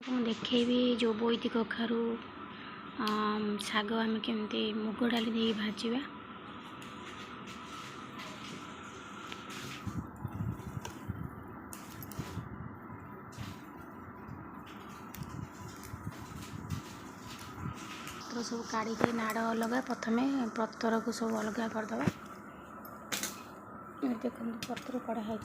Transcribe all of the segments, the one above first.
ମୁଁ ଦେଖେଇବି जो बोईती कखारू शाग आम केमती मुग डाली दे भाजवा। तो सब काढ़ी नाड़ अलग प्रथम पतर को सब अलग करदे। देखो पत्र कढ़ाई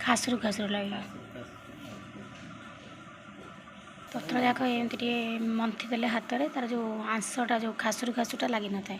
खासरू खासरू लगे पत्र जाक एमती मंथी देले हाथ में तार जो आंसटा जो खासरू खासरूटा लगी न था।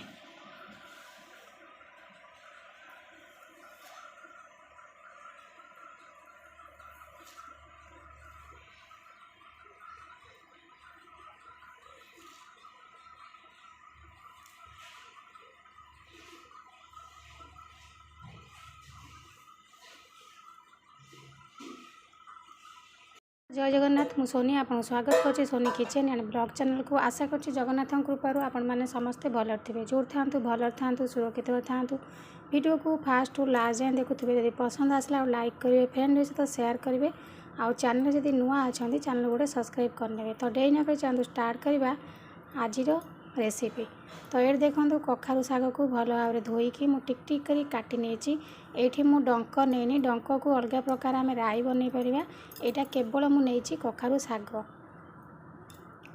जय जगन्नाथ मु सोनी आपको स्वागत करछि Soni kitchen and blog channel को। आशा करछि जगन्नाथ कृपारू आपण मैंने समस्ते भल थे जोर था भल था सुरक्षित था। वीडियो को फास्ट टू लास्ट जाए देखुवे जब पसंद आसला लाइक करेंगे फ्रेंड सहित शेयर करेंगे आउ चैनल जब नुआ अच्छा चैनल गोटे सब्सक्राइब करने। तो डेरी न चाहूँ स्टार्ट करवा आज रेसिपी। तो ये देखो कखारू शाग को भल भाव में धोईकी मु टिक टिक करी काटी नहीं ये मु डंक नहीं डंक को अलग प्रकार आम राई बन पार। यहाँ केवल मुझे कखारू शाग।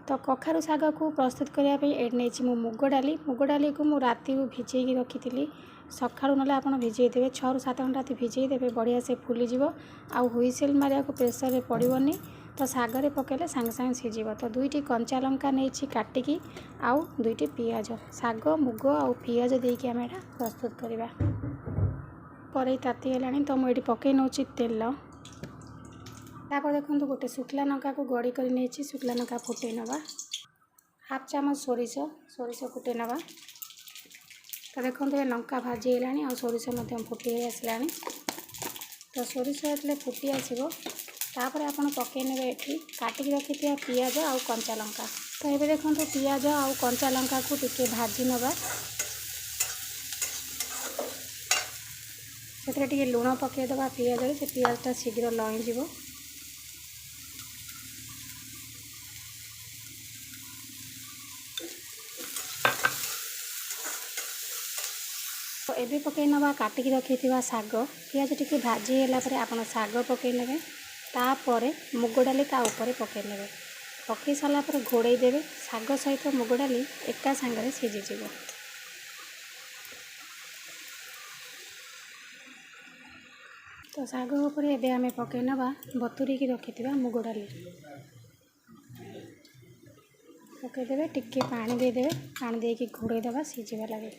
तो कखारू शाग को प्रस्तुत करने ये नहीं मुग डाली को मु राति को भिजई रखी सकाळू ना आप भिजई देवे 6 ରୁ 7 घंटा भिजई देवे बढ़िया से फुलीज आउ हुईसेल मारिया को प्रेसर में पड़ोनी। तो सागरे पकेले सांगे सांगे सीझ। तो 2टी कंचा लंका नहीं काटिकी आउ 2टी पियाज शाग मुग आउ पियाज देकी आम एटा प्रस्तुत करवा। कड़ाई ताती है तो मुझे पकई नौ तेल। तापर देखो गोटे शुक्ला लंका को गड़ी कर नहीं शुक्ला लंका फुटे नवा। हाफ चामच सोरिष फुटे नवा। तो देखो ये लंका भाजी है और सोरिष फुटी आसला। तो सोरिष जो फुटी आसो तापर आप पकई ने काटिक रखी पियाज आउ कंचा लंका। तो ये देखो पियाज आउ कंचा लंका को टिके भाजी नवा। से लुण पकईदे पियाज से पियाजटा शीघ्र लईज। तो ये पकई नवा काटिक रखी शाग पियाज टी भाजी है आप शाग पकई ने तापर मुग डाली ताऊपर पकई ने पकई सारापर घोड़े देवे शाग सहित मुग डाली एका सांगे सीझीज। तो शाग उपर एबे आमे पकई नवा बतुरी की रखी मुग डाली पकईदे टिके पानी देदेवे पानी देकी घोड़े दबा सीझा लगे।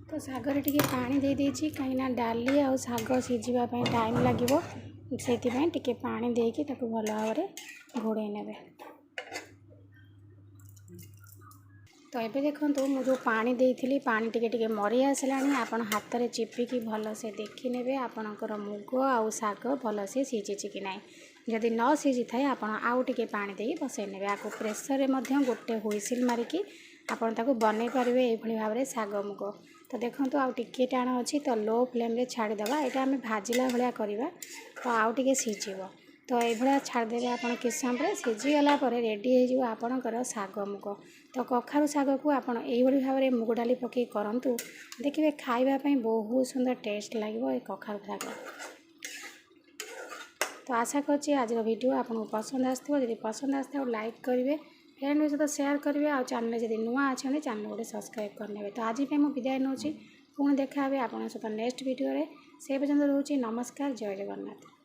तो शागरे टिके पानी दे देछि कहीं डाली आउ शाग सीझापी टाइम लगे से टिके पानी देकी ताकू भल भाव में घोड़े ने। तो ये देखो मुझे जो पानी देती पानी टिके मरी आसला आप हाथ में चिपिकी भल से देखी ने आपणकर मुग आउ शाग भल से सीझी कि ना। जदि न सीझी थाए आप आउ टिके पानी दे बसई ने आपको प्रेसर में गोटे हुईसिल मारिकी आपन ताको बनै पारे ये भाव में शाग मुग। तो देखो आउ टिके टाण अच्छी तो लो फ्लेम रे छाड़ीदे यहाँ आम भाजिला भाया करवा। तो आउ टिके सीझिब तो ये छाड़देवे आप किस समय सीझीगला रेडी हो आपणकर शाग मुग। तो कखारू शाग को आप भाव में मुग डाली पकई करूँ देखिए खावाई बहुत सुंदर टेस्ट लगे ये कखारू शाग। तो आशा करछि आज वीडियो आपको पसंद आसो जब पसंद आसता लाइक करेंगे फ्रेंड सहित शेयर करेंगे और चैनल जब नुआ अच्छा चैनल गोटे सब्सक्राइब करने। तो आज मुझे विदाय नौ पुणी देखा आप सहित नेक्स्ट वीडियो से पर्यटन रोचे नमस्कार जय जगन्नाथ।